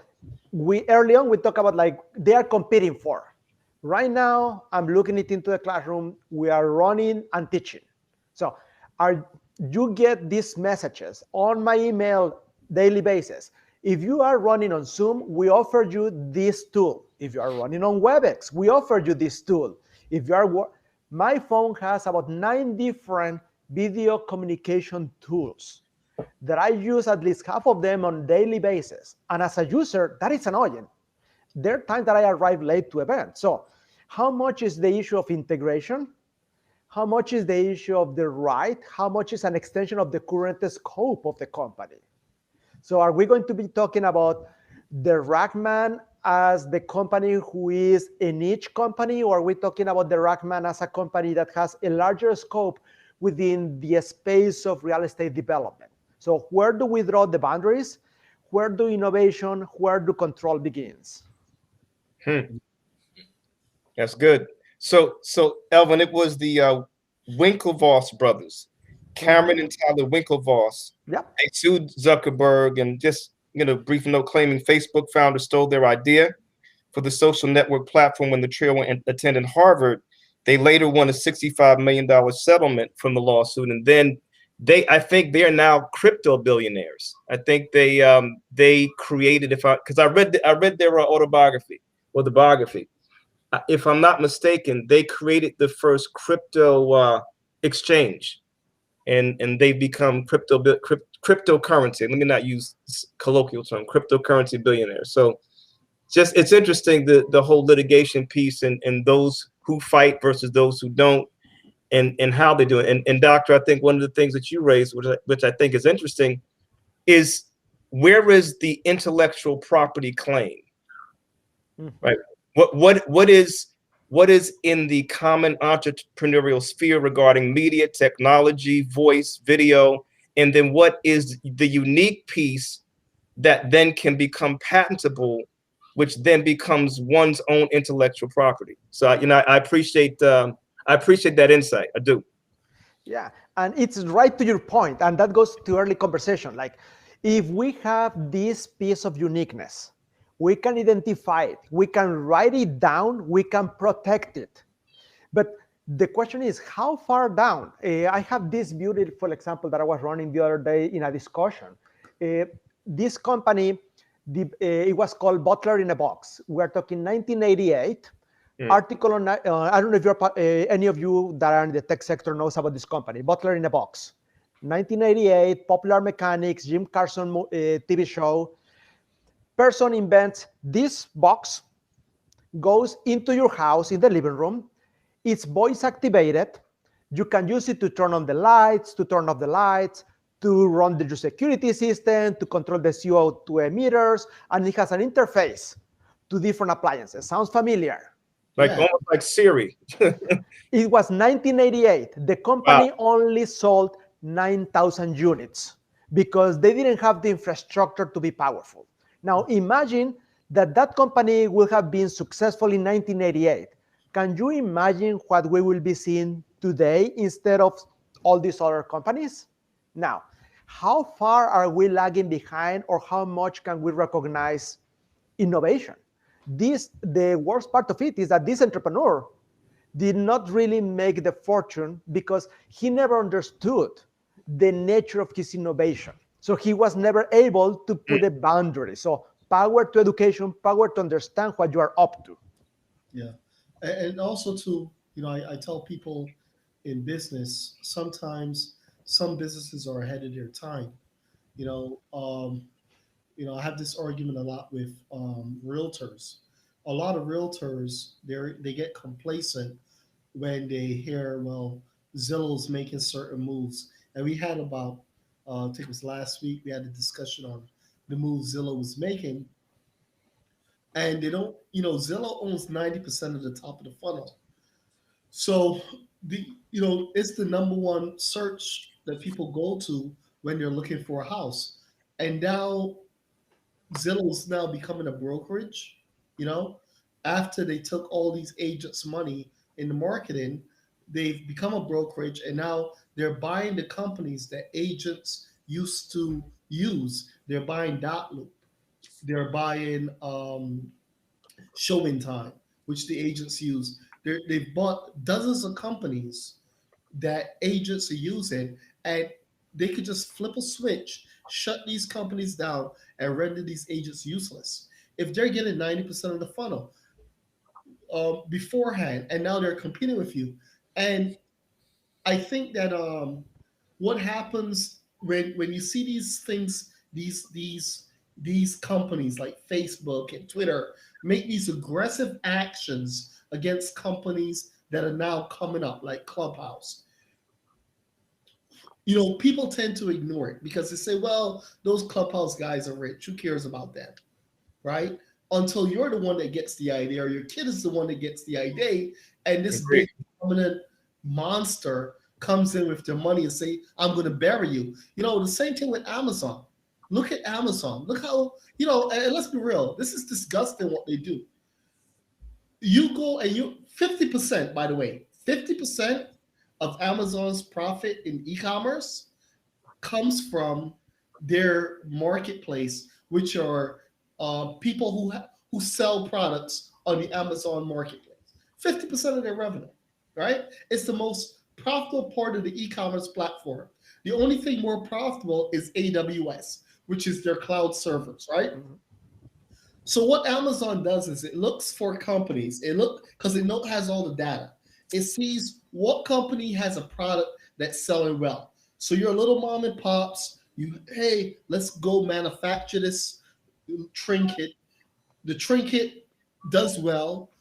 early on we talk about like they are competing for. Right now, I'm looking it into the classroom. We are running and teaching. So you get these messages on my email daily basis. If you are running on Zoom, we offer you this tool. If you are running on WebEx, we offer you this tool. If you are, my phone has about 9 different video communication tools that I use at least half of them on a daily basis. And as a user, that is annoying. There are times that I arrive late to events. So how much is the issue of integration? How much is the issue of the right? How much is an extension of the current scope of the company? So are we going to be talking about the Ragman as the company who is a niche company, or are we talking about the Ragman as a company that has a larger scope within the space of real estate development? So where do we draw the boundaries? Where do innovation, where do control begins? That's good. So Elvin, it was the Winklevoss brothers, Cameron and Tyler Winklevoss. Yep. They sued Zuckerberg, and just brief note claiming Facebook founders stole their idea for the social network platform when the trio attended Harvard. They later won a $65 million settlement from the lawsuit, and then I think they are now crypto billionaires. I think they created, because I read their autobiography or the biography. If I'm not mistaken, they created the first crypto exchange, and they become cryptocurrency. Let me not use colloquial term, cryptocurrency billionaires. So it's interesting, the whole litigation piece, and those who fight versus those who don't, and how they do it. And Doctor, I think one of the things that you raised, which I think is interesting, is where is the intellectual property claim, right? What is in the common entrepreneurial sphere regarding media, technology, voice, video, and then what is the unique piece that then can become patentable, which then becomes one's own intellectual property. So I appreciate that insight. I do. Yeah, and it's right to your point, and that goes to early conversation. Like, if we have this piece of uniqueness, we can identify it, we can write it down, we can protect it. But the question is, how far down? I have this beautiful example that I was running the other day in a discussion. This company, it was called Butler in a Box. We're talking 1988. Article on, I don't know if any of you that are in the tech sector knows about this company, Butler in a Box. 1988, Popular Mechanics, Jim Carson TV show. Person invents this box, goes into your house in the living room. It's voice activated. You can use it to turn on the lights, to turn off the lights, to run your security system, to control the CO2 emitters, and it has an interface to different appliances. Sounds familiar? Like Yeah. almost like Siri. It was 1988. The company only sold 9,000 units because they didn't have the infrastructure to be powerful. Now imagine that that company will have been successful in 1988. Can you imagine what we will be seeing today instead of all these other companies? Now, how far are we lagging behind, or how much can we recognize innovation? The worst part of it is that this entrepreneur did not really make the fortune because he never understood the nature of his innovation. So he was never able to put a boundary. So power to education, power to understand what you are up to. Yeah. And also to, I tell people in business, sometimes some businesses are ahead of their time. You know, um, I have this argument a lot with realtors. A lot of realtors, they get complacent when they hear, well, Zillow's making certain moves. And we had about, I think it was last week, we had a discussion on the move Zillow was making. And they don't, Zillow owns 90% of the top of the funnel. So it's the number one search that people go to when they're looking for a house. And now Zillow's now becoming a brokerage, you know, after they took all these agents' money in the marketing, they've become a brokerage and now they're buying the companies that agents used to use. They're buying Dotloop. They're buying Showing Time, which the agents use. They've bought dozens of companies that agents are using, and they could just flip a switch, shut these companies down, and render these agents useless. If they're getting 90% of the funnel beforehand, and now they're competing with you, and I think that what happens when you see these things, these companies like Facebook and Twitter make these aggressive actions against companies that are now coming up, like Clubhouse. People tend to ignore it because they say, well, those Clubhouse guys are rich. Who cares about them? Right? Until you're the one that gets the idea, or your kid is the one that gets the idea, and this big dominant monster comes in with their money and say, I'm going to bury you. The same thing with Amazon. Look at Amazon. Look how, and let's be real, this is disgusting what they do. You go and 50%, by the way, 50% of Amazon's profit in e-commerce comes from their marketplace, which are people who sell products on the Amazon marketplace. 50% of their revenue, right? It's the most profitable part of the e-commerce platform. The only thing more profitable is AWS, which is their cloud servers, right? Mm-hmm. So what Amazon does is it looks for companies. Because it has all the data. It sees what company has a product that's selling well. So you're a little mom and pops. Hey, let's go manufacture this trinket. The trinket does well.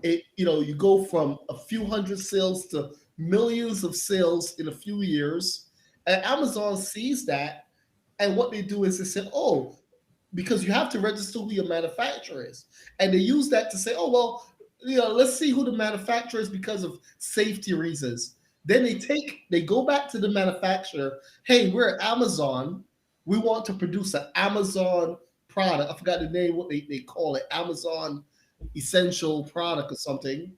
You go from a few hundred sales to millions of sales in a few years. And Amazon sees that, and what they do is they say, oh, because you have to register who your manufacturer is. And they use that to say, oh, well, let's see who the manufacturer is because of safety reasons. Then they go back to the manufacturer. Hey, we're at Amazon. We want to produce an Amazon product. I forgot the name, what they call it, Amazon essential product or something.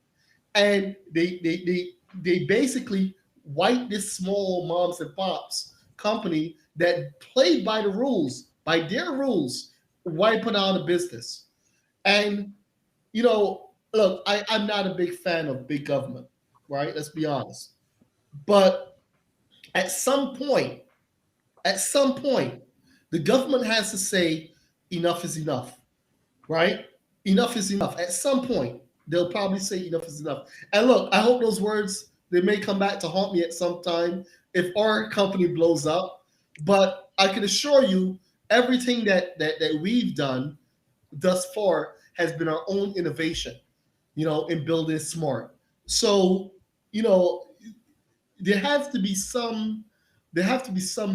And they basically wipe this small moms and pops company that played by the rules, by their rules, wiping out a business. And look, I'm not a big fan of big government, right? Let's be honest. But at some point, the government has to say enough is enough, right? Enough is enough. At some point, they'll probably say enough is enough. And look, I hope those words, they may come back to haunt me at some time if our company blows up. But I can assure you, everything that we've done thus far has been our own innovation, in building smart. So, there has to be some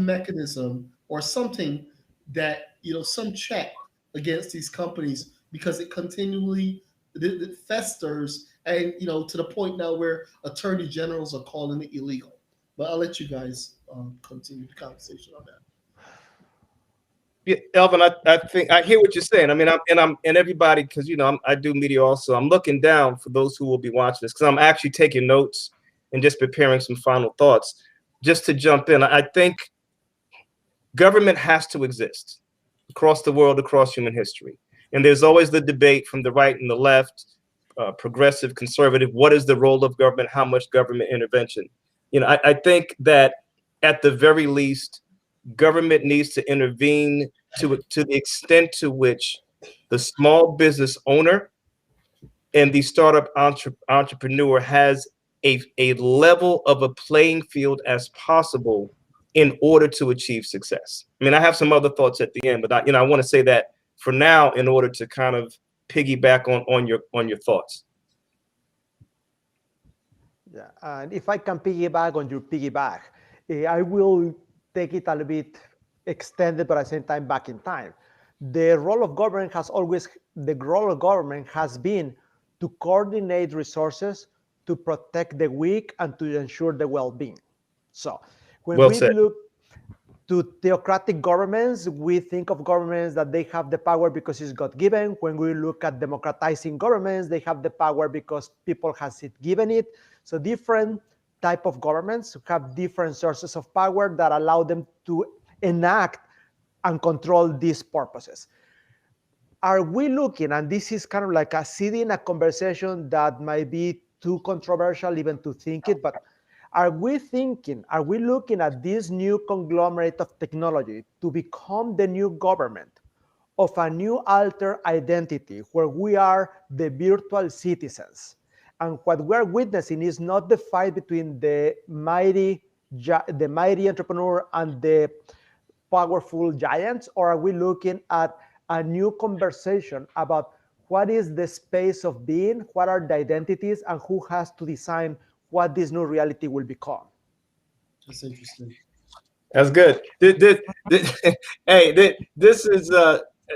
mechanism or something that, some check against these companies because it continually it festers, and to the point now where attorney generals are calling it illegal. But I'll let you guys continue the conversation on that. Yeah, Elvin, I think I hear what you're saying. I mean, I'm everybody, because I do media also. I'm looking down for those who will be watching this, because I'm actually taking notes and just preparing some final thoughts. Just to jump in, I think government has to exist across the world, across human history, and there's always the debate from the right and the left, progressive, conservative. What is the role of government? How much government intervention? I think that at the very least, government needs to intervene to the extent to which the small business owner and the startup entrepreneur has a level of a playing field as possible in order to achieve success. I mean, I have some other thoughts at the end, but I want to say that for now in order to kind of piggyback on your thoughts. Yeah, and if I can piggyback on your piggyback, I will take it a little bit extended, but at the same time back in time. The role of government has been to coordinate resources, to protect the weak, and to ensure the well-being. So when we look to theocratic governments, we think of governments that they have the power because it's God-given. When we look at democratizing governments, they have the power because people has it given it. So different type of governments have different sources of power that allow them to enact and control these purposes. Are we looking, and this is kind of like a seeding a conversation that might be too controversial even to think it, but are we looking at this new conglomerate of technology to become the new government of a new alter identity where we are the virtual citizens? And what we're witnessing is not the fight between the mighty entrepreneur and the powerful giants, or are we looking at a new conversation about what is the space of being, what are the identities, and who has to design what this new reality will become? That's interesting. That's good. Hey, this is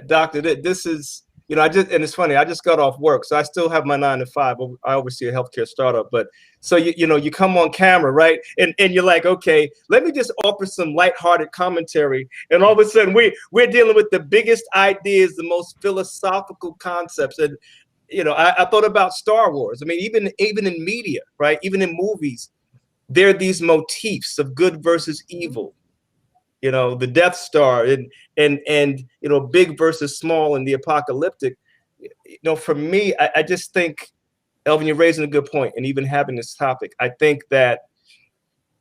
Doctor. This is and it's funny. I just got off work, so I still have my 9 to 5. I oversee a healthcare startup, but so you come on camera, right? And you're like, okay, let me just offer some lighthearted commentary, and all of a sudden we're dealing with the biggest ideas, the most philosophical concepts, and I thought about Star Wars. I mean, even in media, right? Even in movies, there are these motifs of good versus evil. The Death Star and big versus small and the apocalyptic. For me, I just think, Elvin, you're raising a good point, and even having this topic, I think that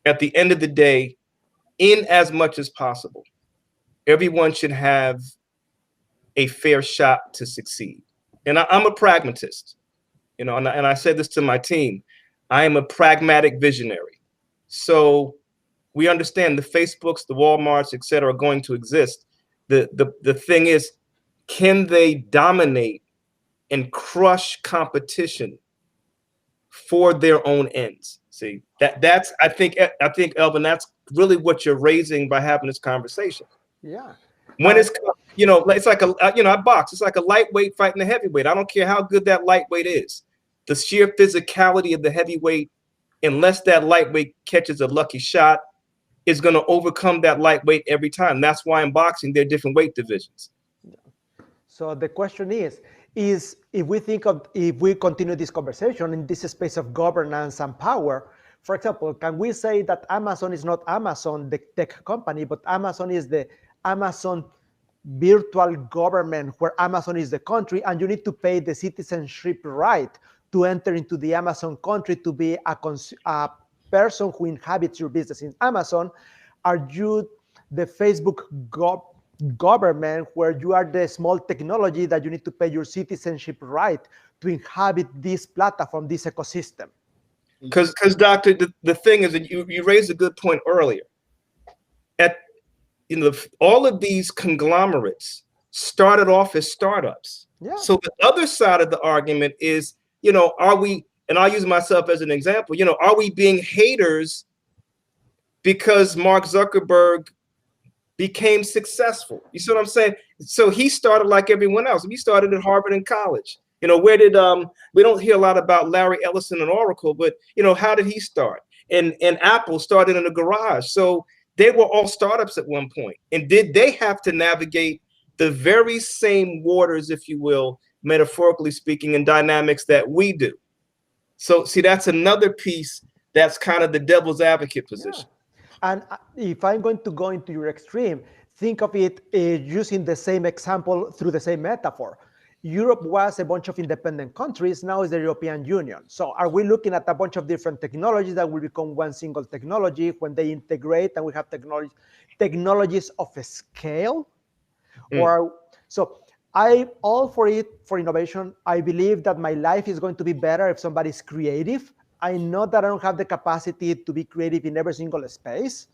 at the end of the day, in as much as possible, everyone should have a fair shot to succeed. And I'm a pragmatist, and I said this to my team. I am a pragmatic visionary. So we understand the Facebooks, the Walmarts, et cetera, are going to exist. The thing is, can they dominate and crush competition for their own ends? See, that's I think Elvin, that's really what you're raising by having this conversation. Yeah. When it's it's like I box. It's like a lightweight fighting a heavyweight. I don't care how good that lightweight is. The sheer physicality of the heavyweight, unless that lightweight catches a lucky shot, is going to overcome that lightweight every time. That's why in boxing, there are different weight divisions. So the question is if we continue this conversation in this space of governance and power, for example, can we say that Amazon is not Amazon, the tech company, but Amazon is the Amazon virtual government where Amazon is the country and you need to pay the citizenship right to enter into the Amazon country to be a person who inhabits your business in Amazon? Are you the Facebook government where you are the small technology that you need to pay your citizenship right to inhabit this platform, this ecosystem? Because Doctor, the thing is that you raised a good point earlier. All of these conglomerates started off as startups. Yeah. So the other side of the argument is, are we, and I'll use myself as an example, are we being haters because Mark Zuckerberg became successful. You see what I'm saying? So he started like everyone else. He started at Harvard and college. You know, where did we don't hear a lot about Larry Ellison and Oracle, but you know, how did he start? And Apple started in a garage. So they were all startups at one point. And did they have to navigate the very same waters, if you will, metaphorically speaking, and dynamics that we do? So see, that's another piece that's kind of the devil's advocate position. Yeah. And if I'm going to go into your extreme, think of it using the same example through the same metaphor. Europe was a bunch of independent countries, now is the European Union. So are we looking at a bunch of different technologies that will become one single technology when they integrate and we have technologies of a scale? Or so I'm all for it, for innovation. I believe that my life is going to be better if somebody's creative. I know that I don't have the capacity to be creative in every single space,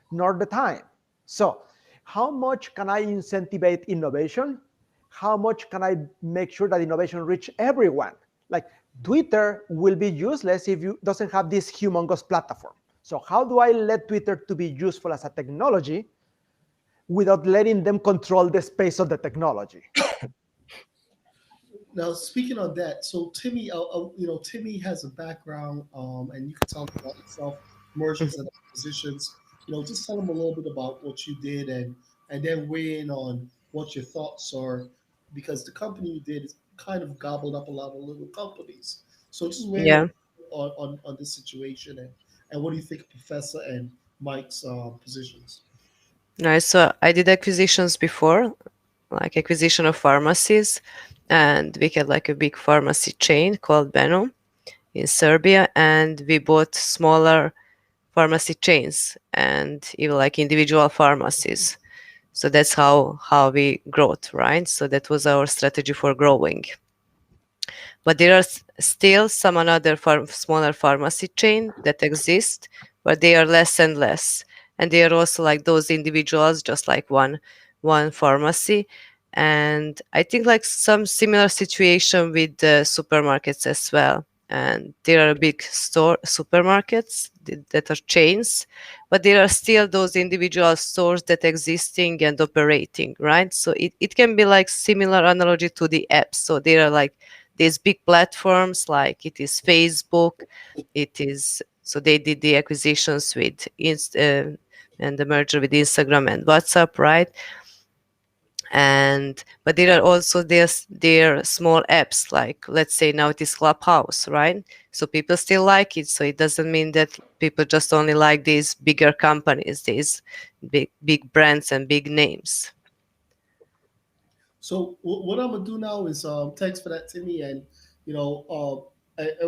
nor the time. So how much can I incentivize innovation? How much can I make sure that innovation reach everyone? Like Twitter will be useless if you doesn't have this humongous platform. So how do I let Twitter to be useful as a technology without letting them control the space of the technology? Now, speaking on that, so Timmy, Timmy has a background, and you can tell him about yourself, mergers and acquisitions. Just tell him a little bit about what you did, and then weigh in on what your thoughts are, because the company you did is kind of gobbled up a lot of little companies. So just weigh in Yeah. on this situation, and what do you think of Professor and Mike's positions? Nice. So I did acquisitions before, like acquisition of pharmacies, and we had like a big pharmacy chain called Beno in Serbia, and we bought smaller pharmacy chains and even like individual pharmacies. So that's how we growth, right? So that was our strategy for growing. But there are still some another smaller pharmacy chain that exist, but they are less and less. And they are also like those individuals, just like one pharmacy. And I think like some similar situation with the supermarkets as well. And there are big supermarkets that are chains, but there are still those individual stores that existing and operating, right? So it can be like similar analogy to the apps. So there are like these big platforms, like it is Facebook, so they did the acquisitions with and the merger with Instagram and WhatsApp, right? But there are also their small apps, like let's say now it is Clubhouse, right? So people still like it. So it doesn't mean that people just only like these bigger companies, these big brands and big names. So what I'm gonna do now is thanks for that, Timmy, and and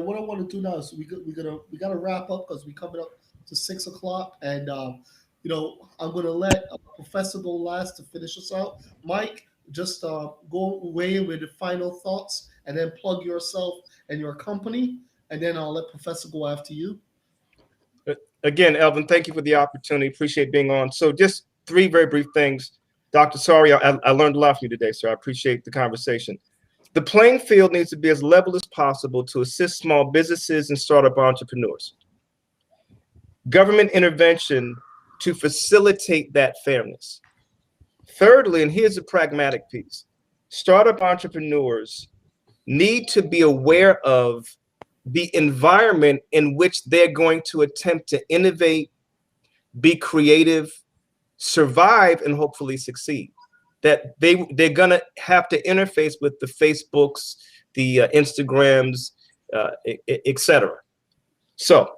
what I want to do now is we gotta wrap up because we're coming up to 6 o'clock, and I'm gonna let Professor go last to finish us out. Mike, just go away with the final thoughts, and then plug yourself and your company, and then I'll let Professor go after you. Again, Elvin, thank you for the opportunity. Appreciate being on. So just three very brief things. Dr. Sorry, I learned a lot from you today, sir. I appreciate the conversation. The playing field needs to be as level as possible to assist small businesses and startup entrepreneurs. Government intervention to facilitate that fairness. Thirdly, and here's the pragmatic piece, startup entrepreneurs need to be aware of the environment in which they're going to attempt to innovate, be creative, survive, and hopefully succeed. That they're gonna have to interface with the Facebooks, the Instagrams, etc. So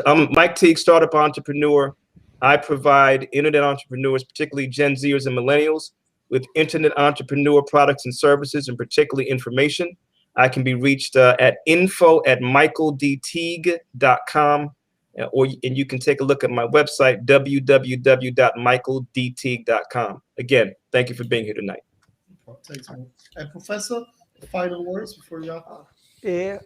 I'm Mike Teague, startup entrepreneur. I provide internet entrepreneurs, particularly Gen Zers and millennials, with internet entrepreneur products and services, and particularly information. I can be reached at info@michaeldteague.com, and you can take a look at my website, www.michaeldteague.com. Again, thank you for being here tonight. Thanks, man. And Professor, final words before you wrap up.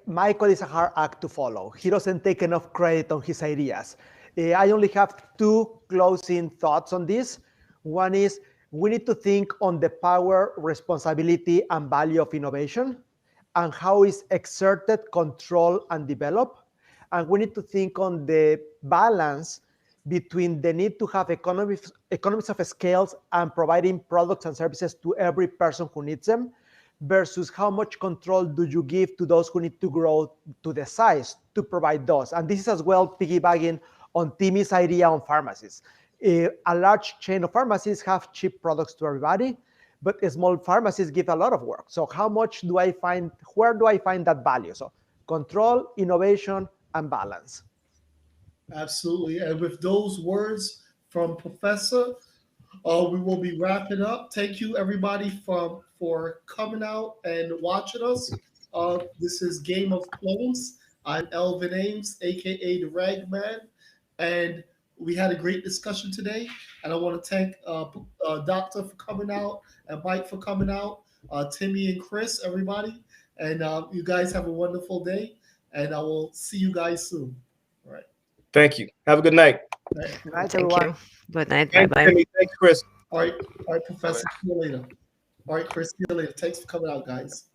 Michael is a hard act to follow. He doesn't take enough credit on his ideas. I only have two closing thoughts on this. One is we need to think on the power, responsibility, and value of innovation and how it's exerted, controlled, and developed. And we need to think on the balance between the need to have economies of scales and providing products and services to every person who needs them, versus how much control do you give to those who need to grow to the size to provide those. And this is as well piggybacking on Timmy's idea on pharmacies. A large chain of pharmacies have cheap products to everybody, but small pharmacies give a lot of work. So how much do I find, where do I find that value? So control, innovation, and balance. Absolutely. And with those words from Professor, we will be wrapping up. Thank you, everybody, for coming out and watching us. This is Game of Clones. I'm elvinames, aka the Ragman, and we had a great discussion today. And I want to thank Doctor for coming out and Mike for coming out, Timmy and Chris, everybody. And you guys have a wonderful day. And I will see you guys soon. All right. Thank you. Have a good night. Good night, Thank everyone. you. Good night. Thanks, Bye-bye. Timmy. Thanks, Chris. All right, Professor. See you later. All right, Chris. See you later. Thanks for coming out, guys.